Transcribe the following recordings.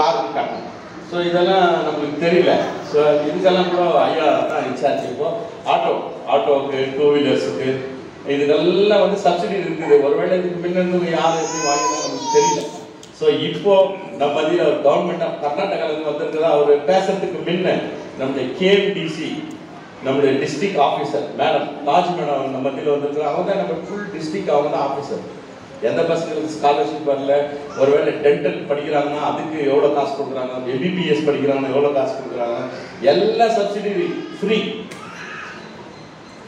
காருக்கு கட்டணும். ஸோ இதெல்லாம் நம்மளுக்கு தெரியல. ஸோ இதுக்கெல்லாம் கூட ஐயா தான் இன்சார்ஜ். இப்போ ஆட்டோவுக்கு, டூ வீலர்ஸுக்கு இதுக்கெல்லாம் வந்து சப்சிடி இருக்குது. ஒருவேளை இதுக்கு முன்னே யார் எப்படி வாங்கினா நமக்கு தெரியல. ஸோ இப்போ நம்ம மத்தியில் ஒரு கவர்மெண்ட் ஆஃப் கர்நாடகாவிலேருந்து வந்திருக்கிறதா அவர் பேசுறதுக்கு முன்ன நம்முடைய கேஎம்டிசி நம்முடைய district officer madam Taj madam நம்ம மத்தியில் வந்திருக்கிறோம். அவங்க தான் நம்ம ஃபுல் டிஸ்ட்ரிக்ட், அவங்க தான் ஆஃபீஸர். எந்த பசங்களுக்கு ஸ்காலர்ஷிப் வரல, ஒருவேளை டென்டல் படிக்கிறாங்கன்னா அதுக்கு எவ்வளோ காசு கொடுக்குறாங்க, எம்பிபிஎஸ் படிக்கிறாங்கன்னா எவ்வளோ காசு கொடுக்குறாங்க, எல்லா சப்சிடி ஃப்ரீ.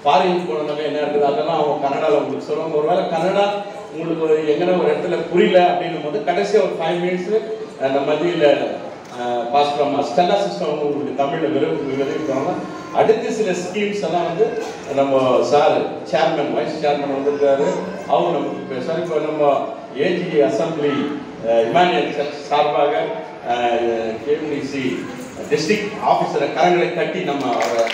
ஃபாரின் போனவங்க என்ன இருக்குது அதெல்லாம் அவங்க கன்னடாவில் உங்களுக்கு சொல்லுவாங்க. ஒருவேளை கன்னடா உங்களுக்கு எங்கன்னா ஒரு இடத்துல புரியல அப்படின்னும் போது கடைசியாக ஒரு 5 மினிட்ஸு நம்ம மத்தியில் பாஸ்டர் ஸ்டெல்லா சிஸ்டம் உங்களுக்கு தமிழில் விரும்புகிறாங்க. அடுத்து சில ஸ்கீம்ஸ் எல்லாம் வந்து நம்ம சார் சேர்மன், வைஸ் சேர்மன் வந்திருக்காரு. அவங்க நமக்கு பேசுவார். இப்போ நம்ம ஏஜி அசம்பிளி இமானியல் சர்ச் சார்பாக கேஎம்டிசி டிஸ்ட்ரிக்ட் ஆஃபீஸரை கரங்களை கட்டி நம்ம அவரை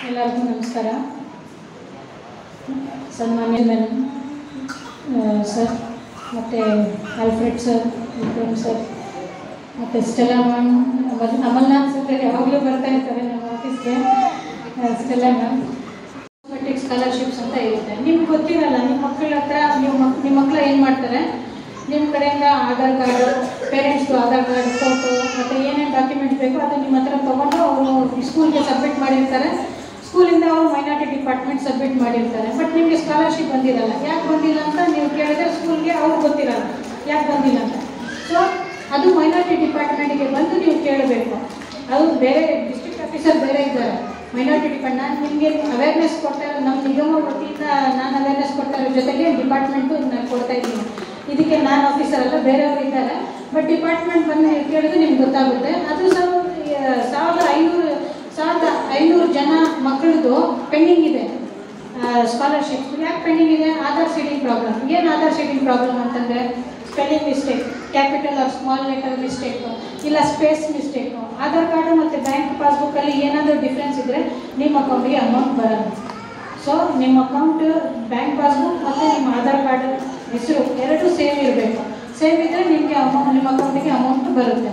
ಎಲ್ಲರಿಗೂ ನಮಸ್ಕಾರ. ಸನ್ಮಾನ್ಯ ಸರ್ ಮತ್ತು ಆಲ್ಫ್ರೆಡ್ ಸರ್, ವಿಕ್ರಮ್ ಸರ್ ಮತ್ತು ಸ್ಟೆಲ್ಲಾ ಮ್ಯಾಮ್, ಅಮಲ್ನಾಥ್ ಸರ್ ಯಾವಾಗಲೂ ಬರ್ತಾ ಇರ್ತಾರೆ ನಮ್ಮ ಆಫೀಸ್ಗೆ. ಸ್ಟೆಲ್ಲಾ ಮ್ಯಾಮ್ ಮಟ್ಟಿಗೆ ಸ್ಕಾಲರ್ಶಿಪ್ಸ್ ಅಂತ ಇರುತ್ತೆ. ನಿಮ್ಗೆ ಗೊತ್ತಿರಲ್ಲ, ನಿಮ್ಮ ಮಕ್ಕಳ ಹತ್ರ ನಿಮ್ಮ ಮಕ್ಕಳು ಏನು ಮಾಡ್ತಾರೆ, ನಿಮ್ಮ ಕಡೆಯಿಂದ ಆಧಾರ್ ಕಾರ್ಡು, ಪೇರೆಂಟ್ಸ್ದು ಆಧಾರ್ ಕಾರ್ಡ್, ಫೋಟೋ ಮತ್ತು ಏನೇನು ಡಾಕ್ಯುಮೆಂಟ್ಸ್ ಬೇಕೋ ಅದು ನಿಮ್ಮ ಹತ್ರ ತೊಗೊಂಡು ಅವರು ಸ್ಕೂಲ್ಗೆ ಸಬ್ಮಿಟ್ ಮಾಡಿರ್ತಾರೆ. ಸ್ಕೂಲಿಂದ ಅವರು ಮೈನಾರಿಟಿ ಡಿಪಾರ್ಟ್ಮೆಂಟ್ ಸಬ್ಮಿಟ್ ಮಾಡಿರ್ತಾರೆ. ಬಟ್ ನಿಮಗೆ ಸ್ಕಾಲರ್ಶಿಪ್ ಬಂದಿರಲ್ಲ. ಯಾಕೆ ಬಂದಿಲ್ಲ ಅಂತ ನೀವು ಕೇಳಿದ್ರೆ ಸ್ಕೂಲ್ಗೆ ಅವ್ರಿಗೆ ಗೊತ್ತಿರಲ್ಲ ಯಾಕೆ ಬಂದಿಲ್ಲ ಅಂತ. ಸೊ ಅದು ಮೈನಾರಿಟಿ ಡಿಪಾರ್ಟ್ಮೆಂಟಿಗೆ ಬಂದು ನೀವು ಕೇಳಬೇಕು. ಅದು ಬೇರೆ ಡಿಸ್ಟ್ರಿಕ್ಟ್ ಆಫೀಸರ್ ಬೇರೆ ಇದ್ದಾರೆ, ಮೈನಾರಿಟಿ ಡಿಪಾರ್ಟ್. ನಾನು ನಿಮಗೆ ಅವೇರ್ನೆಸ್ ಕೊಡ್ತಾ ಇರೋ ನಮ್ಮ ನಿಗಮ ವತಿಯಿಂದ ನಾನು ಅವೇರ್ನೆಸ್ ಕೊಡ್ತಾ ಇರೋ ಜೊತೆಗೆ ಡಿಪಾರ್ಟ್ಮೆಂಟು ನಾನು ಕೊಡ್ತಾ ಇದ್ದೀನಿ. ಇದಕ್ಕೆ ನಾನು ಆಫೀಸರ್ ಅಲ್ಲ, ಬೇರೆಯವರು ಇದ್ದಾರೆ. ಬಟ್ ಡಿಪಾರ್ಟ್ಮೆಂಟ್ ಬಂದು ನೀವು ಕೇಳಿದ್ರೆ ನಿಮ್ಗೆ ಗೊತ್ತಾಗುತ್ತೆ. ಅದು 1500 ಜನ ಮಕ್ಕಳದು ಪೆಂಡಿಂಗ್ ಇದೆ ಸ್ಕಾಲರ್ಶಿಪ್. ಯಾಕೆ ಪೆಂಡಿಂಗ್ ಇದೆ? Aadhaar seeding problem. ಏನು ಆಧಾರ್ ಸೀಡಿಂಗ್ ಪ್ರಾಬ್ಲಮ್ ಅಂತಂದರೆ spelling mistake, capital or small letter mistake, ಇಲ್ಲ ಸ್ಪೇಸ್ ಮಿಸ್ಟೇಕು. ಆಧಾರ್ ಕಾರ್ಡು ಮತ್ತು ಬ್ಯಾಂಕ್ ಪಾಸ್ಬುಕ್ಕಲ್ಲಿ ಏನಾದರೂ ಡಿಫ್ರೆನ್ಸ್ ಇದ್ದರೆ ನಿಮ್ಮ ಅಕೌಂಟಿಗೆ ಅಮೌಂಟ್ ಬರಲ್ಲ. ಸೊ ನಿಮ್ಮ ಅಕೌಂಟ್, ಬ್ಯಾಂಕ್ ಪಾಸ್ಬುಕ್ ಮತ್ತು ನಿಮ್ಮ ಆಧಾರ್ ಕಾರ್ಡ್ ಹೆಸರು ಎರಡೂ ಸೇಮ್ ಇರಬೇಕು. ಸೇಮ್ ಇದ್ದರೆ ನಿಮಗೆ ನಿಮ್ಮ ಅಕೌಂಟಿಗೆ ಅಮೌಂಟ್ ಬರುತ್ತೆ.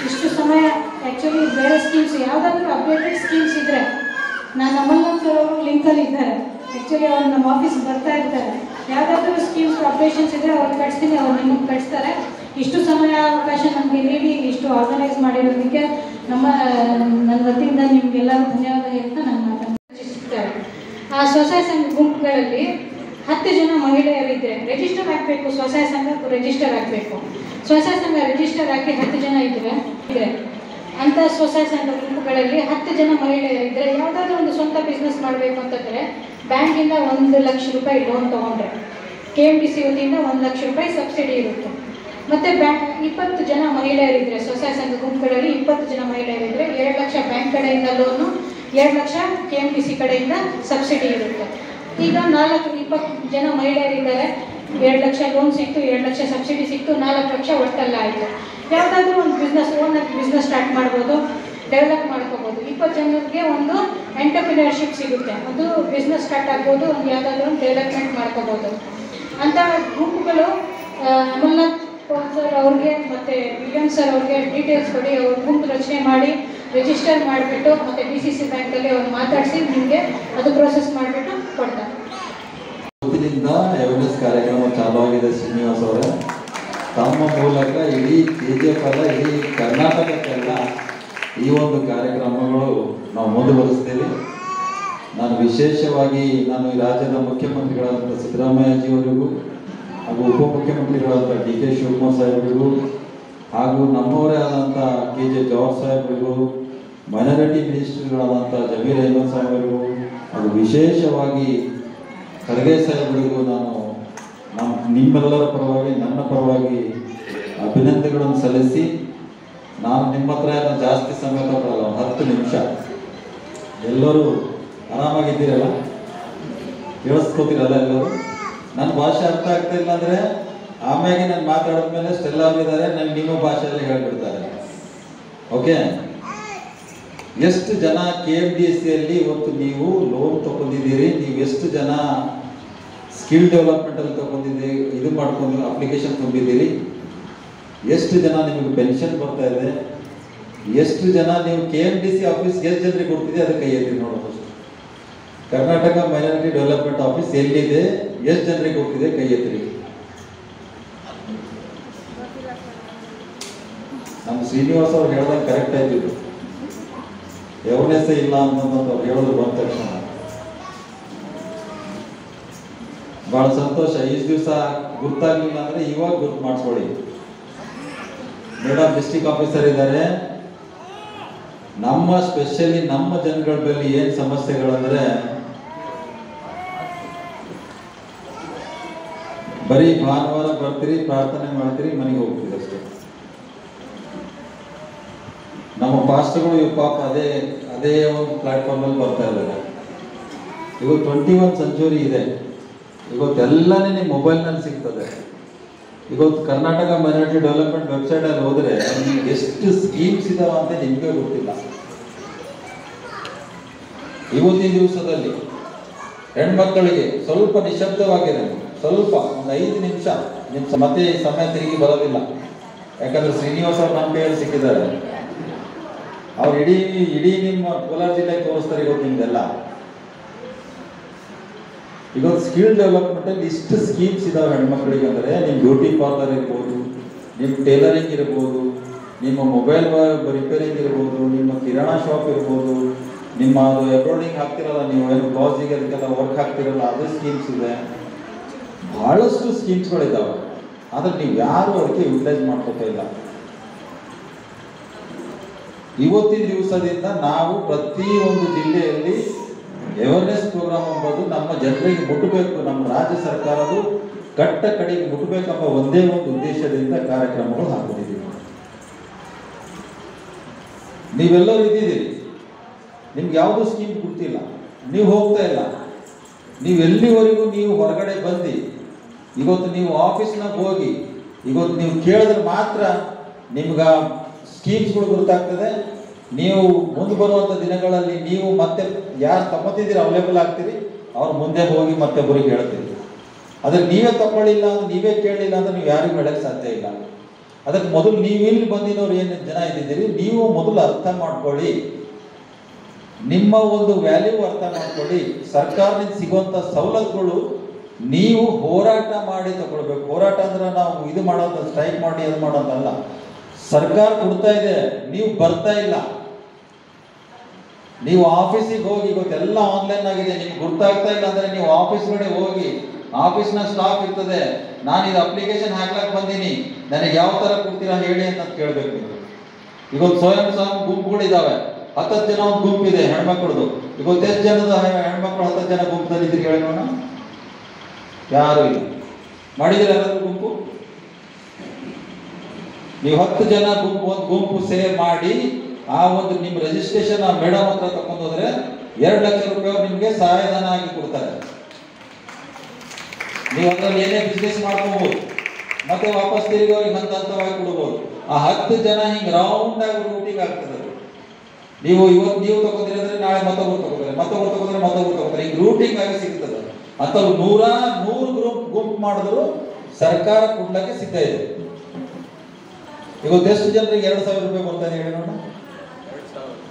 ಇಷ್ಟು ಸಮಯ ಆ್ಯಕ್ಚುಲಿ ಬೇರೆ ಸ್ಕೀಮ್ಸ್ ಯಾವುದಾದ್ರೂ ಅಪ್ಡೇಟೆಡ್ ಸ್ಕೀಮ್ಸ್ ಇದ್ದರೆ, ನಾನು ಅಮಲ್ನಾಥ್ ಸರ್ ಅವರು ಲಿಂಕಲ್ಲಿ ಇದ್ದಾರೆ. ಆ್ಯಕ್ಚುಲಿ ಅವ್ರು ನಮ್ಮ ಆಫೀಸ್ಗೆ ಬರ್ತಾ ಇರ್ತಾರೆ. ಯಾವುದಾದ್ರೂ ಸ್ಕೀಮ್ಸ್ ಅಪ್ಡೇಷನ್ಸ್ ಇದ್ದರೆ ಅವ್ರಿಗೆ ಕಳಿಸ್ತೀನಿ, ಅವ್ರು ನಿಮಗೆ ಕಳಿಸ್ತಾರೆ. ಇಷ್ಟು ಸಮಯ ಅವಕಾಶ ನಮಗೆ ನೀಡಿ ಇಷ್ಟು ಆರ್ಗನೈಸ್ ಮಾಡಿರೋದಕ್ಕೆ ನನ್ನ ವತಿಯಿಂದ ನಿಮಗೆಲ್ಲರೂ ಧನ್ಯವಾದ ಹೇಳ್ತಾ ನನ್ನ ಮಾತನ್ನು ರಚಿಸುತ್ತಾರೆ. ಆ ಸ್ವಸಹಾಯ ಸಂಘ ಗುಂಪುಗಳಲ್ಲಿ 10 ಜನ ಮಹಿಳೆಯರಿದ್ದರೆ ರಿಜಿಸ್ಟರ್ ಆಗಬೇಕು. ಸ್ವಸಹಾಯ ಸಂಘ ರಿಜಿಸ್ಟರ್ ಆಗಬೇಕು. ಸ್ವಸಹಾಯ ಸಂಘ ರಿಜಿಸ್ಟರ್ ಆಗಿ 10 ಜನ ಇದ್ದರೆ ಅಂಥ ಸ್ವಸಹಾಯ ಸಂಘ ಗುಂಪುಗಳಲ್ಲಿ 10 ಜನ ಮಹಿಳೆಯರಿದ್ದರೆ ಯಾವುದಾದ್ರೂ ಒಂದು ಸ್ವಂತ ಬಿಸ್ನೆಸ್ ಮಾಡಬೇಕು ಅಂತಂದರೆ ಬ್ಯಾಂಕಿಂದ 1 ಲಕ್ಷ ರೂಪಾಯಿ ಲೋನ್ ತೊಗೊಂಡ್ರೆ, KMDC ವತಿಯಿಂದ 1 ಲಕ್ಷ ರೂಪಾಯಿ ಸಬ್ಸಿಡಿ ಇರುತ್ತೆ. ಮತ್ತು 20 ಜನ ಮಹಿಳೆಯರಿದ್ದರೆ, ಸ್ವಸಹಾಯ ಸಂಘ ಗುಂಪುಗಳಲ್ಲಿ 20 ಜನ ಮಹಿಳೆಯರಿದ್ದರೆ 2 ಲಕ್ಷ ಬ್ಯಾಂಕ್ ಕಡೆಯಿಂದ ಲೋನು, 2 ಲಕ್ಷ KMDC ಕಡೆಯಿಂದ ಸಬ್ಸಿಡಿ ಇರುತ್ತೆ. ಈಗ 20 ಜನ ಮಹಿಳೆಯರಿದ್ದಾರೆ, 2 ಲಕ್ಷ ಲೋನ್ ಸಿಕ್ತು, 2 ಲಕ್ಷ ಸಬ್ಸಿಡಿ ಸಿಕ್ತು, 4 ಲಕ್ಷ ಒಟ್ಟಲ್ಲ ಆಯಿತು. ಯಾವುದಾದ್ರೂ ಒಂದು ಬಿಸ್ನೆಸ್, ಓನಾಗಿ ಬಿಸ್ನೆಸ್ ಸ್ಟಾರ್ಟ್ ಮಾಡ್ಬೋದು, ಡೆವಲಪ್ ಮಾಡ್ಕೋಬೋದು. 20 ಜನರಿಗೆ ಒಂದು ಎಂಟರ್ಪ್ರಿನರ್ಶಿಪ್ ಸಿಗುತ್ತೆ. ಅದು ಬಿಸ್ನೆಸ್ ಸ್ಟಾರ್ಟ್ ಆಗ್ಬೋದು, ಒಂದು ಯಾವುದಾದ್ರೂ ಒಂದು ಡೆವಲಪ್ಮೆಂಟ್ ಮಾಡ್ಕೋಬೋದು. ಅಂಥ ಗುಂಪುಗಳು ಅಮಲ್ನಾಥ್ ಸರ್ ಅವ್ರಿಗೆ ಮತ್ತು ವಿಲಿಯಮ್ ಸರ್ ಅವ್ರಿಗೆ ಡೀಟೇಲ್ಸ್ ಕೊಡಿ. ಅವ್ರ ಗುಂಪು ರಚನೆ ಮಾಡಿ ರಿಜಿಸ್ಟರ್ ಮಾಡಿಬಿಟ್ಟು ಮತ್ತು DCC ಬ್ಯಾಂಕಲ್ಲಿ ಅವ್ರು ಮಾತಾಡಿಸಿ ನಿಮಗೆ ಅದು ಪ್ರೋಸೆಸ್ ಮಾಡಿಬಿಟ್ಟು ಕೊಡ್ತಾರೆ. ಇವತ್ತಿನಿಂದ ಅವೇರ್ನೆಸ್ ಕಾರ್ಯಕ್ರಮ ಚಾಲುವಾಗಿದೆ. ಶ್ರೀನಿವಾಸ್ ಅವರೇ, ತಮ್ಮ ಮೂಲಕ ಇಡೀ KGF ಅಲ್ಲ, ಇಡೀ ಕರ್ನಾಟಕಕ್ಕೆಲ್ಲ ಈ ಒಂದು ಕಾರ್ಯಕ್ರಮಗಳು ನಾವು ಮುಂದುವರಿಸ್ತೇವೆ. ನಾನು ವಿಶೇಷವಾಗಿ ಈ ರಾಜ್ಯದ ಮುಖ್ಯಮಂತ್ರಿಗಳಾದಂಥ ಸಿದ್ದರಾಮಯ್ಯಜಿಯವರಿಗೂ ಹಾಗೂ ಉಪಮುಖ್ಯಮಂತ್ರಿಗಳಾದಂಥ DK ಶಿವಕುಮಾರ್ ಸಾಹೇಬರಿಗೂ ಹಾಗೂ ನಮ್ಮವರೇ ಆದಂಥ KJ ಜಾರ್ಜ್ ಸಾಹೇಬರಿಗೂ, ಮೈನಾರಿಟಿ ಮಿನಿಸ್ಟರ್ಗಳಾದಂಥ ಜಮೀರ್ ಅಹ್ಮದ್ ಸಾಹೇಬರಿಗೂ ಹಾಗೂ ವಿಶೇಷವಾಗಿ ಖರ್ಗೆ ಸಾಹೇಬರಿಗೂ ನಾನು ನಿಮ್ಮೆಲ್ಲರ ಪರವಾಗಿ, ನನ್ನ ಪರವಾಗಿ ಅಭಿನಂದನೆಗಳನ್ನು ಸಲ್ಲಿಸಿ, ನಾನು ನಿಮ್ಮ ಹತ್ರ ಜಾಸ್ತಿ ಸಮಯ ತಗೊಳ್ಳಲ್ಲ, 10 ನಿಮಿಷ. ಎಲ್ಲರೂ ಆರಾಮಾಗಿದ್ದೀರಲ್ಲ? ಕೇಳಿಸ್ಕೋತೀರಲ್ಲ ಎಲ್ಲರೂ? ನನ್ನ ಭಾಷೆ ಅರ್ಥ ಆಗ್ತಾ ಇಲ್ಲ ಅಂದರೆ ಆಮ್ಯಾಗೆ ನಾನು ಮಾತಾಡಿದ್ಮೇಲೆ ಸ್ಟೆಲ್ಲಾ ಇದ್ದಾರೆ, ನನಗೆ ನಿಮ್ಮ ಭಾಷೆಯಲ್ಲಿ ಹೇಳ್ಬಿಡ್ತಾರೆ. ಓಕೆ? ಎಷ್ಟು ಜನ KMDCಯಲ್ಲಿ ಇವತ್ತು ನೀವು ಲೋನ್ ತಗೊಂಡಿದ್ದೀರಿ? ನೀವು ಎಷ್ಟು ಜನ ಸ್ಕಿಲ್ ಡೆವಲಪ್ಮೆಂಟಲ್ಲಿ ತಗೊಂಡಿದ್ದೀರಿ, ಇದು ಮಾಡ್ಕೊಂಡು ಅಪ್ಲಿಕೇಶನ್ ತುಂಬಿದ್ದೀರಿ. ಎಷ್ಟು ಜನ ನಿಮಗೆ ಪೆನ್ಷನ್ ಬರ್ತಾ ಇದೆ, ಎಷ್ಟು ಜನ ನೀವು KMDC ಆಫೀಸ್ಗೆ ಎಷ್ಟು ಜನರಿಗೆ ಕೊಡ್ತಿದೆ ಅದಕ್ಕೆ ಕೈ ಎತ್ತಿ ನೋಡೋದು. ಕರ್ನಾಟಕ ಮೈನಾರಿಟಿ ಡೆವಲಪ್ಮೆಂಟ್ ಆಫೀಸ್ ಎಲ್ಲಿದೆ, ಎಷ್ಟು ಜನರಿಗೆ ಕೊಡ್ತಿದೆ ಕೈ ಎತ್ತಿರಿ. ನಮ್ಮ ಶ್ರೀನಿವಾಸ್ ಅವ್ರು ಹೇಳ್ದಂಗೆ ಕರೆಕ್ಟ್ ಆಯ್ತಿದ್ರು, ಎವರ್ನೆಸ್ ಇಲ್ಲ ಅಂತ ಹೇಳೋದು ಬಂದ ತಕ್ಷಣ ಬಹಳ ಸಂತೋಷ. ಇಷ್ಟು ದಿವಸ ಗುರ್ತಾಗ್ಲಿಲ್ಲ ಅಂದ್ರೆ ಇವಾಗ ಗುರ್ತು ಮಾಡಿಸ್ಕೊಳ್ಳಿ. ಮೇಡಮ್ ಡಿಸ್ಟ್ರಿಕ್ಟ್ ಆಫೀಸರ್ ಇದ್ದಾರೆ. ನಮ್ಮ ಸ್ಪೆಷಲಿ ನಮ್ಮ ಜನಗಳ ಬಳಿ ಏನ್ ಸಮಸ್ಯೆಗಳಂದ್ರೆ ಬರೀ ಭಾನುವಾರ ಬರ್ತೀರಿ, ಪ್ರಾರ್ಥನೆ ಮಾಡ್ತೀರಿ, ಮನೆಗೆ ಹೋಗ್ತೀರಿ ಅಷ್ಟೇ. ನಮ್ಮ ಪಾಸ್ಟರ್ಗಳು ಇವ್ ಪಾಪ ಅದೇ ಒಂದು ಪ್ಲಾಟ್ಫಾರ್ಮ್ ಅಲ್ಲಿ ಬರ್ತಾ ಇದ್ದಾರೆ. ಇವತ್ತು 21 ಸೆಂಚುರಿ ಇದೆ. ಇವತ್ತೆಲ್ಲನೇ ನಿಮ್ಮ ಮೊಬೈಲ್ನಲ್ಲಿ ಸಿಗ್ತದೆ. ಇವತ್ತು ಕರ್ನಾಟಕ ಮೈನಾರಿಟಿ ಡೆವಲಪ್ಮೆಂಟ್ ವೆಬ್ಸೈಟ್ ಅಲ್ಲಿ ಹೋದ್ರೆ ನಿಮ್ಗೆ ಎಷ್ಟು ಸ್ಕೀಮ್ಸ್ ಇದಾವ ಅಂತ ನಿಮ್ಗೆ ಗೊತ್ತಿಲ್ಲ. ಇವತ್ತಿನ ದಿವಸದಲ್ಲಿ ಹೆಣ್ಮಕ್ಕಳಿಗೆ ಸ್ವಲ್ಪ ನಿಶಬ್ದವಾಗಿದೆ, ಸ್ವಲ್ಪ ಒಂದು 5 ನಿಮಿಷ ಮತ್ತೆ ಸಮಯ ತಿರುಗಿ ಬರೋದಿಲ್ಲ. ಯಾಕಂದ್ರೆ ಶ್ರೀನಿವಾಸ್ ಅವ್ರು ನಮ್ಮ ಕೈಯಲ್ಲಿ ಸಿಕ್ಕಿದ್ದಾರೆ. ಅವ್ರು ಇಡೀ ನಿಮ್ಮ ಕೋಲಾರ ಜಿಲ್ಲೆಗೆ ತೋರಿಸ್ತಾರೆ. ಇವತ್ತು ನಿಮ್ದೆಲ್ಲ ಇವತ್ತು ಸ್ಕಿಲ್ ಡೆವಲಪ್ಮೆಂಟ್ ಅಲ್ಲಿ ಇಷ್ಟು ಸ್ಕೀಮ್ಸ್ ಇದಾವೆ ಹೆಣ್ಮಕ್ಳಿಗೆ. ಅಂದ್ರೆ ನಿಮ್ಮ ಬ್ಯೂಟಿ ಪಾರ್ಲರ್ ಇರ್ಬೋದು, ನಿಮ್ಮ ಟೇಲರಿಂಗ್ ಇರ್ಬೋದು, ನಿಮ್ಮ ಮೊಬೈಲ್ ರಿಪೇರಿಂಗ್ ಇರ್ಬೋದು, ನಿಮ್ಮ ಕಿರಾಣಾ ಶಾಪ್ ಇರ್ಬೋದು, ನಿಮ್ಮ ಅದು ಎಂಬ್ರಾಯ್ಡಿಂಗ್ ಹಾಕ್ತಿರಲ್ಲ, ನೀವು ಏನು ಬ್ಲೌಸಿಗೆ ಅದಕ್ಕೆಲ್ಲ ವರ್ಕ್ ಹಾಕ್ತಿರಲ್ಲ, ಅದು ಸ್ಕೀಮ್ಸ್ ಇದೆ. ಬಹಳಷ್ಟು ಸ್ಕೀಮ್ಸ್ಗಳಿದ್ದಾವೆ. ಆದ್ರೆ ನೀವು ಯಾರು ಅದಕ್ಕೆ ಯುಟಿಲೈಸ್ ಮಾಡ್ಕೋತಾ ಇಲ್ಲ. ಇವತ್ತಿನ ದಿವಸದಿಂದ ನಾವು ಪ್ರತಿಯೊಂದು ಜಿಲ್ಲೆಯಲ್ಲಿ ಅವೇರ್ನೆಸ್ ಪ್ರೋಗ್ರಾಮ್ ಎಂಬುದು ನಮ್ಮ ಜನರಿಗೆ ಮುಟ್ಟಬೇಕು, ನಮ್ಮ ರಾಜ್ಯ ಸರ್ಕಾರದು ಕಟ್ಟ ಕಡೆಗೆ ಮುಟ್ಟಬೇಕೆಂಬ ಒಂದೇ ಒಂದು ಉದ್ದೇಶದಿಂದ ಕಾರ್ಯಕ್ರಮಗಳು ಹಾಕೊಂಡಿದ್ದೀವಿ. ನೀವೆಲ್ಲರೂ ಇದ್ದೀರಿ, ನಿಮ್ಗೆ ಯಾವುದೂ ಸ್ಕೀಮ್ ಗೊತ್ತಿಲ್ಲ, ನೀವು ಹೋಗ್ತಾ ಇಲ್ಲ. ನೀವು ಎಲ್ಲಿವರೆಗೂ ನೀವು ಹೊರಗಡೆ ಬಂದು ಇವತ್ತು ನೀವು ಆಫೀಸ್ನಾಗ ಹೋಗಿ ಇವತ್ತು ನೀವು ಕೇಳಿದ್ರೆ ಮಾತ್ರ ನಿಮ್ಗೆ ಸ್ಕೀಮ್ಸ್ಗಳು ಗೊತ್ತಾಗ್ತದೆ. ನೀವು ಮುಂದೆ ಬರುವಂಥ ದಿನಗಳಲ್ಲಿ ನೀವು ಮತ್ತೆ ಯಾರು ತಗೊತಿದ್ದೀರಿ ಅವೈಲೇಬಲ್ ಆಗ್ತೀರಿ, ಅವ್ರು ಮುಂದೆ ಹೋಗಿ ಮತ್ತೆ ಒಬ್ಬರಿಗೆ ಹೇಳ್ತೀರಿ. ಅದಕ್ಕೆ ನೀವೇ ತಗೊಳ್ಳಿಲ್ಲ ಅಂದ್ರೆ, ನೀವೇ ಕೇಳಲಿಲ್ಲ ಅಂದ್ರೆ ನೀವು ಯಾರಿಗೂ ಹೇಳಕ್ಕೆ ಸಾಧ್ಯ ಇಲ್ಲ. ಅದಕ್ಕೆ ಮೊದಲು ನೀವು ಇಲ್ಲಿ ಬಂದಿರೋರು ಏನು ಜನ ಇದ್ದಿದ್ದೀರಿ, ನೀವು ಮೊದಲು ಅರ್ಥ ಮಾಡ್ಕೊಳ್ಳಿ, ನಿಮ್ಮ ಒಂದು ವ್ಯಾಲ್ಯೂ ಅರ್ಥ ಮಾಡ್ಕೊಳ್ಳಿ. ಸರ್ಕಾರದಿಂದ ಸಿಗುವಂಥ ಸವಲತ್ತುಗಳು ನೀವು ಹೋರಾಟ ಮಾಡಿ ತಗೊಳ್ಬೇಕು. ಹೋರಾಟ ಅಂದ್ರೆ ನಾವು ಇದು ಮಾಡೋದು, ಸ್ಟ್ರೈಕ್ ಮಾಡಿ ಅದು ಮಾಡೋದಲ್ಲ. ಸರ್ಕಾರ ಕೊಡ್ತಾ ಇದೆ, ನೀವು ಬರ್ತಾ ಇಲ್ಲ. ನೀವು ಆಫೀಸಿಗೆ ಹೋಗಿ, ಇವತ್ತೆಲ್ಲ ಆನ್ಲೈನ್ ಆಗಿದೆ, ನಿಮ್ಗೆ ಗೊತ್ತಾಗ್ತಾ ಇಲ್ಲ ಅಂದ್ರೆ ನೀವು ಆಫೀಸ್ಗಡೆ ಹೋಗಿ, ಆಫೀಸ್ನ ಸ್ಟಾಫ್ ಇರ್ತದೆ, ನಾನು ಇದು ಅಪ್ಲಿಕೇಶನ್ ಹಾಕ್ಲಕ್ಕೆ ಬಂದೀನಿ, ನನಗೆ ಯಾವ ಥರ ಕೊಡ್ತೀರಾ ಹೇಳಿ ಅಂತ ಕೇಳಬೇಕು. ಇವತ್ತು ಸ್ವಯಂ ಸಹಾಯ ಗುಂಪುಗಳಿದ್ದಾವೆ, 10 ಜನ ಒಂದು ಗುಂಪಿದೆ ಹೆಣ್ಮಕ್ಳದು. ಇವತ್ತು ಎಷ್ಟು ಜನದ ಹೆಣ್ಮಕ್ಳು 10 ಜನ ಗುಂಪಲ್ಲಿ ಇದ್ರಿ ಹೇಳಿ ನೋಡೋಣ? ಯಾರು ಇಲ್ಲ. ಮಾಡಿದ್ರೆ ಯಾರಾದ್ರೂ ಗುಂಪು? ನೀವು 10 ಜನ ಗುಂಪು, ಒಂದು ಗುಂಪು ಸೇರ್ ಮಾಡಿ ಆ ಒಂದು ನಿಮ್ಮ ರಿಜಿಸ್ಟ್ರೇಷನ್ ಆ ಮೇಡಮ್ ಹತ್ರ ತಗೊಂಡು ಹೋದ್ರೆ 2 ಲಕ್ಷ ರೂಪಾಯಿ ನಿಮಗೆ ಸಹಾಯಧನ ಆಗಿ ಕೊಡ್ತಾರೆ. ನೀವು ಅದರಲ್ಲಿ ಏನೇ ಬಿಸ್ನೆಸ್ ಮಾಡ್ಕೋಬಹುದು, ಮತ್ತೆ ವಾಪಸ್ ತಿರುಗಿ ಅವ್ರಿಗೆ ಹಂತವಾಗಿ ಕೊಡ್ಬೋದು. ಆ 10 ಜನ ಹಿಂಗೆ ರೌಂಡ್ ಆಗಿ ರೂಟಿಂಗ್ ಆಗ್ತದೆ. ನೀವು ಇವತ್ತು ನೀವು ತಗೋತೀರಿ ಅಂದ್ರೆ ನಾಳೆ ಮತ್ತೊಬ್ರು ತಗೋತಾರೆ, ಮತ್ತೊಬ್ರು ತಗೋತಾರೆ, ಹಿಂಗೆ ರೂಟಿಂಗ್ ಆಗಿ ಸಿಗ್ತದೆ. ಅಥವಾ 100 ಗುಂಪು ಮಾಡಿದ್ರು ಸರ್ಕಾರ ಕೊಡ್ಲಿಕ್ಕೆ ಸಿದ್ಧ ಇದೆ. ಇವತ್ತು ಎಷ್ಟು ಜನರಿಗೆ 2,000 ರೂಪಾಯಿ ಬರ್ತಾ ಇದೆ ಹೇಳಿ ನೋಡ?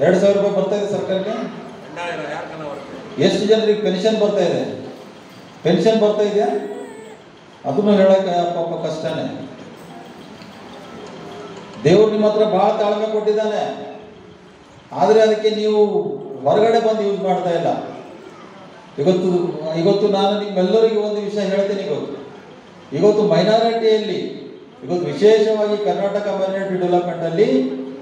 2,000 ರೂಪಾಯಿ ಬರ್ತಾ ಇದೆ ಸರ್ಕಾರಕ್ಕೆ. ಎಷ್ಟು ಜನರಿಗೆ ಪೆನ್ಷನ್ ಬರ್ತಾ ಇದೆ? ಪೆನ್ಷನ್ ಬರ್ತಾ ಇದೆಯಾ? ಅದನ್ನು ಹೇಳಕ್ಕೆ ಪಾಪ ಕಷ್ಟನೇ. ದೇವ್ರು ನಿಮ್ಮ ಹತ್ರ ಬಹಳ ತಾಳ್ಮೆ ಕೊಟ್ಟಿದ್ದಾನೆ, ಆದ್ರೆ ಅದಕ್ಕೆ ನೀವು ಹೊರಗಡೆ ಬಂದು ಯೂಸ್ ಮಾಡ್ತಾ ಇಲ್ಲ. ಇವತ್ತು ನಾನು ನಿಮ್ಮೆಲ್ಲರಿಗೂ ಒಂದು ವಿಷಯ ಹೇಳ್ತೀನಿ. ಇವತ್ತು ಮೈನಾರಿಟಿಯಲ್ಲಿ ಇವತ್ತು ವಿಶೇಷವಾಗಿ ಕರ್ನಾಟಕ ಮೈನಾರಿಟಿ ಡೆವಲಪ್ಮೆಂಟ್ ಅಲ್ಲಿ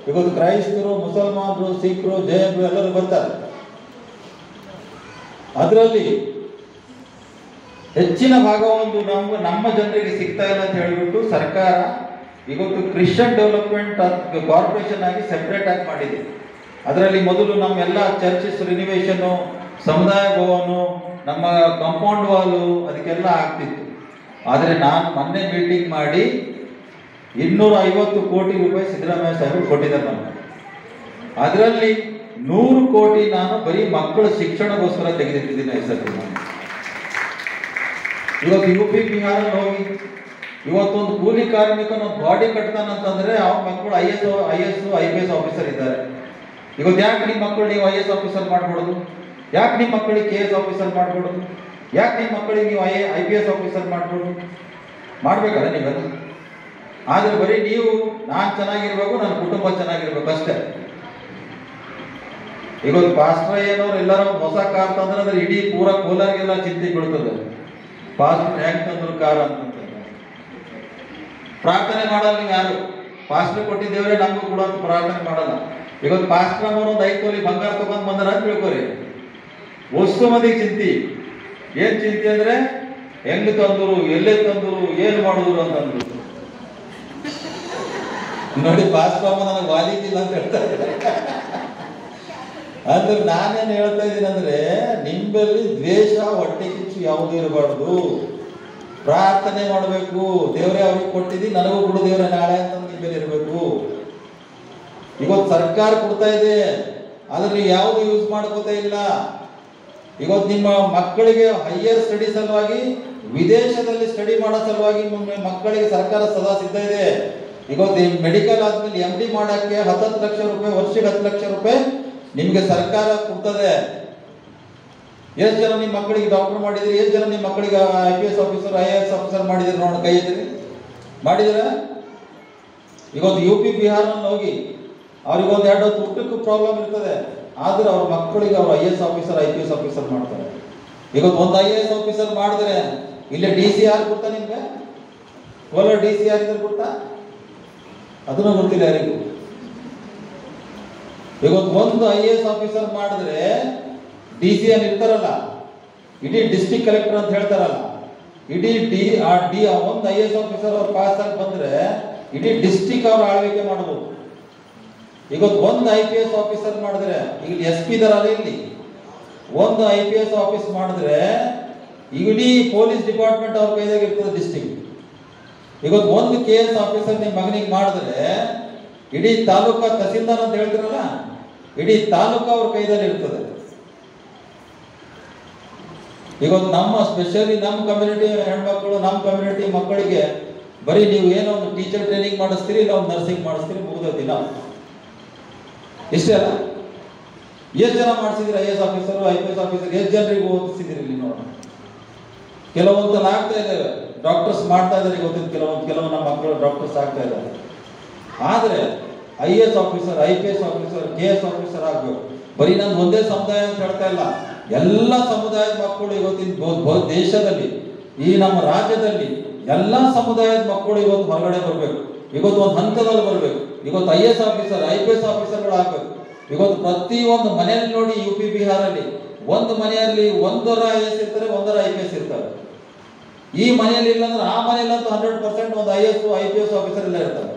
ಇವತ್ತು ಕ್ರೈಸ್ತರು, ಮುಸಲ್ಮಾನರು, ಸಿಖ್ರು, ಜೈನರು ಎಲ್ಲರೂ ಬರ್ತಾರೆ. ಅದರಲ್ಲಿ ಹೆಚ್ಚಿನ ಭಾಗ ಒಂದು ನಮ್ಮ ಜನರಿಗೆ ಸಿಗ್ತಾ ಇಲ್ಲ ಅಂತ ಹೇಳಿಬಿಟ್ಟು ಸರ್ಕಾರ ಇವತ್ತು ಕ್ರಿಶ್ಚಿಯನ್ ಡೆವಲಪ್ಮೆಂಟ್ ಕಾರ್ಪೊರೇಷನ್ ಆಗಿ ಸೆಪರೇಟ್ ಆಗಿ ಮಾಡಿದೆ. ಅದರಲ್ಲಿ ಮೊದಲು ನಮ್ಮೆಲ್ಲ ಚರ್ಚಸ್ ರಿನಿವೇಶನ್, ಸಮುದಾಯ ಭವನ, ನಮ್ಮ ಕಾಂಪೌಂಡ್ ವಾಲು ಅದಕ್ಕೆಲ್ಲ ಆಗ್ತಿತ್ತು. ಆದರೆ ನಾನು ಮೊನ್ನೆ ಮೀಟಿಂಗ್ ಮಾಡಿ 250 ಕೋಟಿ ರೂಪಾಯಿ ಸಿದ್ದರಾಮಯ್ಯ ಸಾಹೇಬರು ಕೊಟ್ಟಿದ್ದಾರೆ ನಮಗೆ. ಅದರಲ್ಲಿ 100 ಕೋಟಿ ನಾನು ಬರೀ ಮಕ್ಕಳ ಶಿಕ್ಷಣಗೋಸ್ಕರ ತೆಗೆದಿಟ್ಟಿದ್ದೀನಿ ಹೆಸರು. ಇವತ್ತು ಯು ಪಿ ಬಿಹಾರ ಹೋಗಿ ಇವತ್ತೊಂದು ಕೂಲಿ ಕಾರ್ಮಿಕನ ಬಾಡಿ ಕಟ್ತಾನಂತಂದ್ರೆ ಅವ್ರ ಮಕ್ಕಳು IAS ಆಫೀಸರ್ ಇದ್ದಾರೆ. ಇವತ್ತು ಯಾಕೆ ನಿಮ್ಮ ಮಕ್ಕಳು ನೀವು IAS ಆಫೀಸರ್ ಮಾಡ್ಕೊಡೋದು? ಯಾಕೆ ನಿಮ್ಮ ಮಕ್ಕಳಿಗೆ KS ಆಫೀಸರ್ ಮಾಡ್ಕೊಡೋದು? ಯಾಕೆ ನಿಮ್ಮ ಮಕ್ಕಳಿಗೆ ನೀವು IPS ಆಫೀಸರ್ ಮಾಡ್ಕೊಡೋದು? ಮಾಡ್ಬೇಕಲ್ಲ ನೀವೆಲ್ಲ. ಆದ್ರೆ ಬರೀ ನೀವು ನಾನು ಚೆನ್ನಾಗಿರ್ಬೇಕು, ನನ್ನ ಕುಟುಂಬ ಚೆನ್ನಾಗಿರ್ಬೇಕು ಅಷ್ಟೇ. ಈಗ ಪಾಸ್ಟರ್ ಏನೋರು ಎಲ್ಲರೂ ಹೊಸ ಕಾರ್ ತಂದ್ರೆ ಅದ್ರ ಇಡೀ ಪೂರ ಕೋಲಾರಿಗೆಲ್ಲ ಚಿಂತೆ ಬೀಳ್ತದೆ. ಪಾಸ್ಟರ್ ಹೆಂಗ್ ತಂದ್ರು ಕಾರ್ ಅಂತ ಪ್ರಾರ್ಥನೆ ಮಾಡಲ್ಲ. ನೀವು ಯಾರು ಪಾಸ್ಟರ್ ಕೊಟ್ಟಿದ್ದೇವ್ರೆ ನಮಗೂ ಕೂಡ ಅಂತ ಪ್ರಾರ್ಥನೆ ಮಾಡಲ್ಲ. ಇವತ್ತು ಪಾಸ್ಟರ್ ಅವರು ಒಂದು 5 ತೊಲಿ ಬಂಗಾರ ತಗೊಂಡ್ ಬಂದಾರ ಅಂತ ತಿಳ್ಕೊರಿ. ವಸ್ತು ಮಂದಿಗೆ ಚಿಂತಿ. ಏನ್ ಚಿಂತೆ ಅಂದ್ರೆ ಹೆಂಗ್ ತಂದ್ರು, ಎಲ್ಲೇ ತಂದ್ರು, ಏನ್ ಮಾಡಿದ್ರು ಅಂತಂದ್ರು. ನೋಡಿ ಪಾಸ್ಟರ್ ನನಗೆ ವಾಲಿಗಿಲ್ಲ ಅಂತ ಹೇಳ್ತಾರೆ. ಅಂದ್ರೆ ನಾನೇನು ಹೇಳ್ತಾ ಇದ್ದೀನಿ ಅಂದ್ರೆ ನಿಮ್ಮಲ್ಲಿ ದ್ವೇಷ, ಹೊಟ್ಟೆ ಕಿಚ್ಚು ಯಾವುದೂ ಇರಬಾರ್ದು. ಪ್ರಾರ್ಥನೆ ಮಾಡಬೇಕು. ದೇವರೇ ಅವ್ರಿಗೆ ಕೊಟ್ಟಿದ್ದಿ, ನನಗೂ ಕೊಡು ದೇವರೇ ನಾಳೆ ಅಂತ ನಿಮ್ಮಲ್ಲಿ ಇರಬೇಕು. ಇವತ್ತು ಸರ್ಕಾರ ಕೊಡ್ತಾ ಇದೆ, ಆದ್ರೆ ನೀವು ಯಾವುದು ಯೂಸ್ ಮಾಡ್ಕೋತಾ ಇಲ್ಲ. ಇವತ್ತು ನಿಮ್ಮ ಮಕ್ಕಳಿಗೆ ಹೈಯರ್ ಸ್ಟಡಿ ಸಲುವಾಗಿ ವಿದೇಶದಲ್ಲಿ ಸ್ಟಡಿ ಮಾಡೋ ಸಲುವಾಗಿ ಮಕ್ಕಳಿಗೆ ಸರ್ಕಾರ ಸದಾ ಸಿದ್ಧ ಇದೆ. ಇವತ್ತು ಮೆಡಿಕಲ್ ಆದ್ಮೇಲೆ MD ಮಾಡಕ್ಕೆ 10 ಲಕ್ಷ ರೂಪಾಯಿ, ವರ್ಷಕ್ಕೆ 10 ಲಕ್ಷ ರೂಪಾಯಿ ನಿಮಗೆ ಸರ್ಕಾರ ಕೊಡ್ತದೆ. ಎಷ್ಟು ಜನ ನಿಮ್ಮ ಮಕ್ಕಳಿಗೆ ಡಾಕ್ಟರ್ ಮಾಡಿದ್ರಿ? ಎಷ್ಟು ಜನ ನಿಮ್ಮ ಮಕ್ಕಳಿಗೆ IPS ಆಫೀಸರ್, IAS ಆಫೀಸರ್ ಮಾಡಿದ್ರಿ? ನೋಡಿ ಕೈ ಎತ್ತಿರಿ. ಮಾಡಿದ್ರ? ಇವತ್ತು UP ಬಿಹಾರನಲ್ಲಿ ಹೋಗಿ ಅವ್ರಿಗೆ ಒಂದು 2 ಹೊತ್ತು ಊಟಕ್ಕೂ ಪ್ರಾಬ್ಲಮ್ ಇರ್ತದೆ, ಆದ್ರೆ ಅವ್ರ ಮಕ್ಕಳಿಗೆ ಅವ್ರು IAS ಆಫೀಸರ್, IPS ಆಫೀಸರ್ ಮಾಡ್ತಾರೆ. ಇವತ್ತು ಒಂದು IAS ಆಫೀಸರ್ ಮಾಡಿದ್ರೆ ಇಲ್ಲೇ DC ಯಾರು ಕೊಡ್ತಾ ನಿಮ್ಗೆ? ಕೋಲಾರ DC ಯಾರಿದ್ದಾರೆ ಕೊಡ್ತಾ? ಅದನ್ನು ಗೊತ್ತಿಲ್ಲ ಯಾರಿಗೂ. ಇವತ್ತು ಒಂದು IAS ಆಫೀಸರ್ ಮಾಡಿದ್ರೆ DC ಅಲ್ಲಿ ಇರ್ತಾರಲ್ಲ, ಇಡೀ ಡಿಸ್ಟ್ರಿಕ್ಟ್ ಕಲೆಕ್ಟರ್ ಅಂತ ಹೇಳ್ತಾರಲ್ಲ, ಇಡೀ ಒಂದು IAS ಆಫೀಸರ್ ಅವ್ರು ಪಾಸ್ ಆಗಿ ಬಂದ್ರೆ ಇಡೀ ಡಿಸ್ಟ್ರಿಕ್ಟ್ ಅವ್ರು ಆಳ್ವಿಕೆ ಮಾಡಬಹುದು. ಇವತ್ತು ಒಂದು IPS ಆಫೀಸರ್ ಮಾಡಿದ್ರೆ, ಈಗ SP ಇದಾರಲ್ಲ ಇಲ್ಲಿ, ಒಂದು IPS ಆಫೀಸ್ ಮಾಡಿದ್ರೆ ಇಡೀ ಪೊಲೀಸ್ ಡಿಪಾರ್ಟ್ಮೆಂಟ್ ಅವ್ರ ಕೈದಾಗ ಇರ್ತದೆ ಡಿಸ್ಟ್ರಿಕ್ಟ್. ಇವತ್ತು ಒಂದು KS ಆಫೀಸರ್ ನಿಮ್ಮ ಮಗನಿಗೆ ಮಾಡಿದ್ರೆ ಇಡೀ ತಾಲೂಕಾ ತಹಸೀಲ್ದಾರ್ ಅಂತ ಹೇಳ್ತಿರಲ್ಲ, ಇಡೀ ತಾಲೂಕು ಅವ್ರ ಕೈದಲ್ಲಿ ಇರ್ತದೆ. ಇವತ್ತು ನಮ್ಮ ಸ್ಪೆಷಲಿ ನಮ್ಮ ಕಮ್ಯುನಿಟಿ ಹೆಣ್ಮಕ್ಳು, ನಮ್ಮ ಕಮ್ಯುನಿಟಿ ಮಕ್ಕಳಿಗೆ ಬರೀ ನೀವು ಏನೋ ಒಂದು ಟೀಚರ್ ಟ್ರೈನಿಂಗ್ ಮಾಡಿಸ್ತೀರಿ, ಇಲ್ಲ ಒಂದು ನರ್ಸಿಂಗ್ ಮಾಡಿಸ್ತೀರಿ, ಮುಗಿದ ದಿನ ಇಷ್ಟೇ ಅಲ್ಲ. ಎಷ್ಟು ಜನ ಮಾಡಿಸಿದ್ರಿ IAS ಆಫೀಸರ್, IPS ಆಫೀಸರ್? ಎಷ್ಟು ಜನರಿಗೆ ಓದಿಸಿದಿರಿ ಇಲ್ಲಿ ನೋಡೋಣ. ಕೆಲವೊಂದು ಆಗ್ತಾ ಇದ್ದಾರೆ, ಡಾಕ್ಟರ್ಸ್ ಮಾಡ್ತಾ ಇದ್ದಾರೆ. ಗೊತ್ತಿದ್ದು ಕೆಲವು ನಮ್ಮ ಮಕ್ಕಳು ಡಾಕ್ಟರ್ಸ್ ಆಗ್ತಾ ಇದ್ದಾರೆ. ಆದ್ರೆ IAS officer, IPS officer, KS officer ಆಗಬೇಕು. ಬರೀ ನಾನು ಒಂದೇ ಸಮುದಾಯ ಅಂತ ಹೇಳ್ತಾ ಇಲ್ಲ, ಎಲ್ಲ ಸಮುದಾಯದ ಮಕ್ಕಳು ಇವತ್ತಿನ ದೇಶದಲ್ಲಿ, ಈ ನಮ್ಮ ರಾಜ್ಯದಲ್ಲಿ ಎಲ್ಲ ಸಮುದಾಯದ ಮಕ್ಕಳು ಇವತ್ತು ಹೊರಗಡೆ ಬರಬೇಕು. ಇವತ್ತು ಒಂದು ಹಂತದಲ್ಲಿ ಬರಬೇಕು. ಇವತ್ತು IAS ಆಫೀಸರ್, IPS ಆಫೀಸರ್ಗಳು ಆಗಬೇಕು. ಇವತ್ತು ಪ್ರತಿಯೊಂದು ಮನೆಯಲ್ಲಿ ನೋಡಿ, UP ಬಿಹಾರಲ್ಲಿ ಒಂದು ಮನೆಯಲ್ಲಿ ಒಂದರ IAS ಇರ್ತಾರೆ, ಒಂದರ IPS ಇರ್ತಾರೆ. ಈ ಮನೆಯಲ್ಲಿ ಇಲ್ಲ ಅಂದ್ರೆ ಆ ಮನೆಯಲ್ಲಂತೂ 100% ಒಂದು IAS, IPS ಆಫೀಸರ್ ಎಲ್ಲ ಇರ್ತಾರೆ.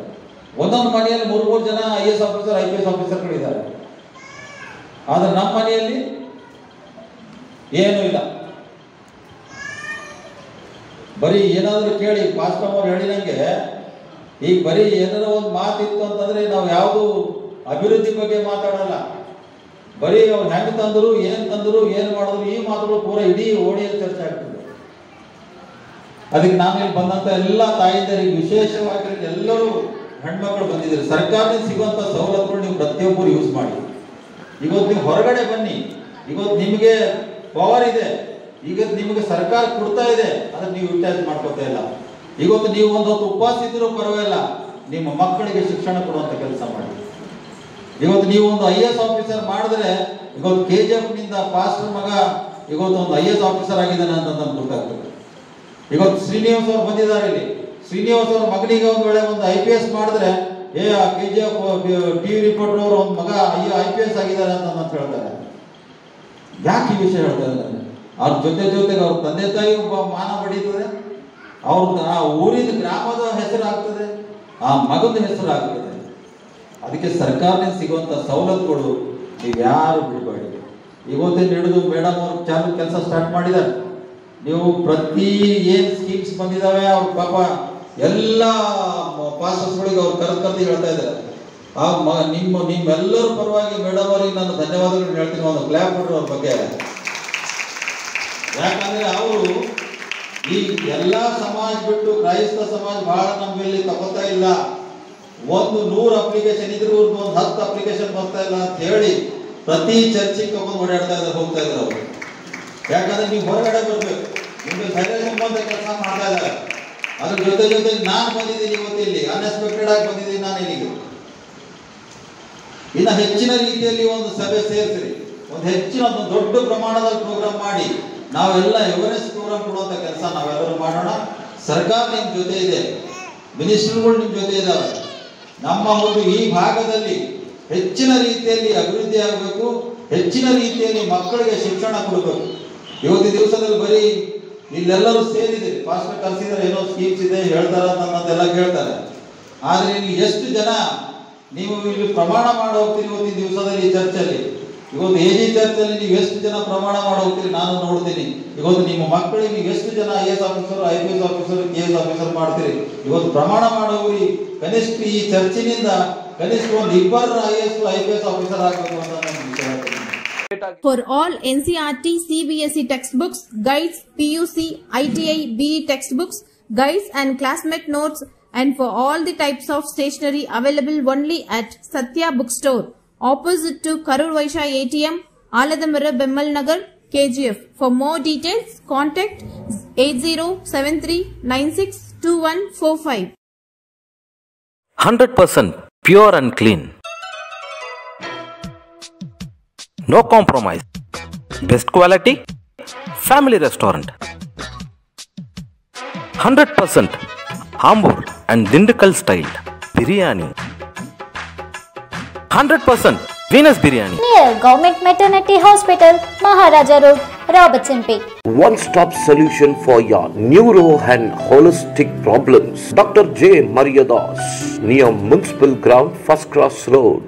ಒಂದೊಂದು ಮನೆಯಲ್ಲಿ 3 ಜನ IAS ಆಫೀಸರ್, IPS ಆಫೀಸರ್ಗಳಿದ್ದಾರೆ. ಆದ್ರೆ ನಮ್ಮ ಮನೆಯಲ್ಲಿ ಏನೂ ಇಲ್ಲ. ಬರೀ ಏನಾದರೂ ಕೇಳಿ, ಪಾಸ್ಟರ್ ಅವ್ರು ಹೇಳಿದಂಗೆ ಈಗ ಬರೀ ಏನಾದರೂ ಒಂದು ಮಾತಿತ್ತು ಅಂತಂದ್ರೆ ನಾವು ಯಾವುದು ಅಭಿವೃದ್ಧಿ ಬಗ್ಗೆ ಮಾತಾಡಲ್ಲ. ಬರೀ ಅವ್ರು ಹೆಂಗೆ ತಂದರು, ಏನು ಮಾಡಿದ್ರು, ಈ ಮಾತುಗಳು ಪೂರ ಇಡೀ ಓಡಿಯಲ್ಲಿ ಚರ್ಚೆ ಆಗ್ತದೆ. ಅದಕ್ಕೆ ನಾನು ಇಲ್ಲಿ ಬಂದಂತ ಎಲ್ಲ ತಾಯಿದರಿಗೆ, ವಿಶೇಷವಾಗಿ ಎಲ್ಲರೂ ಹೆಣ್ಮಕ್ಳು ಬಂದಿದ್ದಾರೆ. ಸರ್ಕಾರದಿಂದ ಸಿಗುವಂತ ಸವಲತ್ತುಗಳು ನೀವು ಪ್ರತಿಯೊಬ್ಬರು ಯೂಸ್ ಮಾಡಿ. ಇವತ್ತು ನೀವು ಹೊರಗಡೆ ಬನ್ನಿ. ಇವತ್ತು ನಿಮಗೆ ಪವರ್ ಇದೆ, ಈಗ ನಿಮಗೆ ಸರ್ಕಾರ ಕೊಡ್ತಾ ಇದೆ, ಅದನ್ನ ನೀವು ಯುಟಿಲೈಸ್ ಮಾಡ್ಕೋತಾ ಇಲ್ಲ. ಇವತ್ತು ನೀವು ಒಂದು ಹೊತ್ತು ಉಪವಾಸ ಇದ್ರೂ ಪರವಾಗಿಲ್ಲ, ನಿಮ್ಮ ಮಕ್ಕಳಿಗೆ ಶಿಕ್ಷಣ ಕೊಡುವಂತ ಕೆಲಸ ಮಾಡಿ. ಇವತ್ತು ನೀವು ಒಂದು IAS ಆಫೀಸರ್ ಮಾಡಿದ್ರೆ, ಇವತ್ತು KGF ನಿಂದ ಪಾಸ್ಟರ್ ಮಗ ಇವತ್ತು ಒಂದು IAS ಆಫೀಸರ್ ಆಗಿದ್ದಾನೆ ಅಂತ ನಮ್ಗೆ ಗೊತ್ತಾಗ್ತದೆ. ಇವತ್ತು ಶ್ರೀನಿವಾಸ್ ಅವ್ರು ಬಂದಿದ್ದಾರೆ ಇಲ್ಲಿ. ಶ್ರೀನಿವಾಸ್ ಅವ್ರ ಮಗನಿಗೆ ಒಂದು ವೇಳೆ ಒಂದು IPS ಮಾಡಿದ್ರೆ, KGF TV ರಿಪೋರ್ಟರ್ ಅವರು ಒಂದು ಮಗ IPS ಆಗಿದ್ದಾರೆ ಅಂತ ಹೇಳ್ತಾರೆ. ಯಾಕೆ ಈ ವಿಷಯ ಹೇಳ್ತಾ ಇದ್ದಾರೆ? ಅವ್ರ ಜೊತೆಗೆ ಅವ್ರ ತಂದೆ ತಾಯಿ ಒಬ್ಬ ಮಾನ ಪಡೀತದೆ, ಅವ್ರ ಆ ಊರಿನ ಗ್ರಾಮದ ಹೆಸರು ಆಗ್ತದೆ, ಆ ಮಗನ ಹೆಸರು ಆಗ್ತದೆ. ಅದಕ್ಕೆ ಸರ್ಕಾರದಿಂದ ಸಿಗುವಂತ ಸವಲತ್ತುಗಳು ನೀವು ಯಾರು ಬಿಡಬೇಡಿ. ಇವತ್ತೇನು ಹಿಡಿದು ಮೇಡಮ್ ಅವ್ರು ಚಾಲು ಕೆಲಸ ಸ್ಟಾರ್ಟ್ ಮಾಡಿದ್ದಾರೆ. ನೀವು ಪ್ರತಿ ಏನ್ ಸ್ಕೀಮ್ಸ್ ಬಂದಿದ್ದಾವೆ ಅವ್ರ ಪಾಪ ಎಲ್ಲ ಪಾಸ್ಟರ್ಸ್ಗಳಿಗೆ ಅವ್ರು ಕರೆದು ಹೇಳ್ತಾ ಇದ್ದಾರೆ. ನಿಮ್ಮೆಲ್ಲರ ಪರವಾಗಿ ಮೇಡಮ್ ಅವರಿಗೆ ನಾನು ಧನ್ಯವಾದಗಳು ಹೇಳ್ತೀನಿ. ಒಂದು ಕ್ಲಾಪ್ ಕೊಟ್ಟರು ಅವ್ರ ಬಗ್ಗೆ. ಯಾಕಂದ್ರೆ ಅವರು ಈ ಎಲ್ಲ ಸಮಾಜ ಬಿಟ್ಟು ಕ್ರೈಸ್ತ ಸಮಾಜ ಬಹಳ ನಮ್ಮಲ್ಲಿ ತಗೋತಾ ಇಲ್ಲ. 100 ಅಪ್ಲಿಕೇಶನ್ ಇದ್ರು ಒಂದು 10 ಅಪ್ಲಿಕೇಶನ್ ಬರ್ತಾ ಇಲ್ಲ ಅಂತ ಹೇಳಿ ಪ್ರತಿ ಚರ್ಚಿಗೆ ತಗೊಂಡು ಓಡಾಡ್ತಾ ಇದ್ದಾರೆ, ಹೋಗ್ತಾ ಇದ್ದಾರೆ ಅವರು. ಯಾಕಂದ್ರೆ ನೀವು ಹೊರಗಡೆ ಬರ್ಬೇಕು, ನಿಮ್ಗೆ ಧೈರ್ಯ ತುಂಬಂತ ಕೆಲಸ ಮಾಡ್ತಾ ಇದ್ದಾರೆ. ಅದ್ರ ಜೊತೆಗೆ ನಾನು ಬಂದಿದ್ದೀನಿ ಇವತ್ತು ಇಲ್ಲಿ, ಅನ್ಎಕ್ಸ್ಪೆಕ್ಟೆಡ್ ಆಗಿ ಬಂದಿದ್ದೀನಿ ನಾನು ಇಲ್ಲಿಗೆ. ಇನ್ನು ಹೆಚ್ಚಿನ ರೀತಿಯಲ್ಲಿ ಒಂದು ಸಭೆ ಸೇರಿಸಿರಿ, ಒಂದು ಹೆಚ್ಚಿನ ಒಂದು ದೊಡ್ಡ ಪ್ರಮಾಣದಲ್ಲಿ ಪ್ರೋಗ್ರಾಮ್ ಮಾಡಿ ನಾವೆಲ್ಲ ಅವೇರ್ನೆಸ್ ಪ್ರೋಗ್ರಾಮ್ ಕೊಡುವಂತ ಕೆಲಸ ನಾವೆಲ್ಲರೂ ಮಾಡೋಣ. ಸರ್ಕಾರ ನಿಮ್ಮ ಜೊತೆ ಇದೆ, ಮಿನಿಸ್ಟರ್ಗಳು ನಿಮ್ಮ ಜೊತೆ ಇದ್ದಾವೆ. ನಮ್ಮ ಒಂದು ಈ ಭಾಗದಲ್ಲಿ ಹೆಚ್ಚಿನ ರೀತಿಯಲ್ಲಿ ಅಭಿವೃದ್ಧಿ ಆಗಬೇಕು, ಹೆಚ್ಚಿನ ರೀತಿಯಲ್ಲಿ ಮಕ್ಕಳಿಗೆ ಶಿಕ್ಷಣ ಕೊಡಬೇಕು. ಇವತ್ತಿನ ದಿವಸದಲ್ಲಿ ಬರೀ ಇಲ್ಲೆಲ್ಲರೂ ಸೇರಿದ್ದೀರಿ, ಪಾಸ್ಟರ್ ಕಲಿಸಿದ್ರೆ ಏನೋ ಸ್ಕೀಮ್ಸ್ ಇದೆ ಹೇಳ್ತಾರೆ ನನ್ನದೆಲ್ಲ ಕೇಳ್ತಾರೆ. ಆದರೆ ಇಲ್ಲಿ ಎಷ್ಟು ಜನ ನೀವು ಇಲ್ಲಿ ಪ್ರಮಾಣ ಮಾಡಿ ಹೋಗ್ತೀರಿ ಇವತ್ತಿನ ದಿವಸದಲ್ಲಿ ಈ ಚರ್ಚಲ್ಲಿ? ಇವತ್ತು ಎಜಿ ಚರ್ಚಲ್ಲಿ ನೀವು ಎಷ್ಟು ಜನ ಪ್ರಮಾಣ ಮಾಡಿ ಹೋಗ್ತೀರಿ ನಾನು ನೋಡ್ತೀನಿ. ಇವತ್ತು ನಿಮ್ಮ ಮಕ್ಕಳಿಗೆ ನೀವು ಎಷ್ಟು ಜನ IAS officer, IPS officer, KS officer ಮಾಡ್ತೀರಿ. ಇವತ್ತು ಪ್ರಮಾಣ ಮಾಡೋರಿ ಕನಿಷ್ಠ ಈ ಚರ್ಚಿನಿಂದ ಕನಿಷ್ಠ ಒಂದು 2 IAS IPS ಆಫೀಸರ್ ಆಗಬೇಕು ಅಂತ ನಾನು ವಿಚಾರ. For all NCERT CBSE textbooks, guides, PUC, ITI, BE textbooks, guides and classmate notes, and for all the types of stationery available only at Satya Bookstore, opposite to Karur Vaishya ATM, Aladamara, Bemmal Nagar, KGF. For more details, contact 8073962145. 100% pure and clean. No compromise. Best quality. Family restaurant. 100% Ambur and Dindukal style biryani. 100% Venus biryani. Near Government Maternity Hospital, Maharaja Road, Robertson Peak. One-stop solution for your neuro and holistic problems. Dr. J. Mariadas, near Municipal Ground, First Cross Road.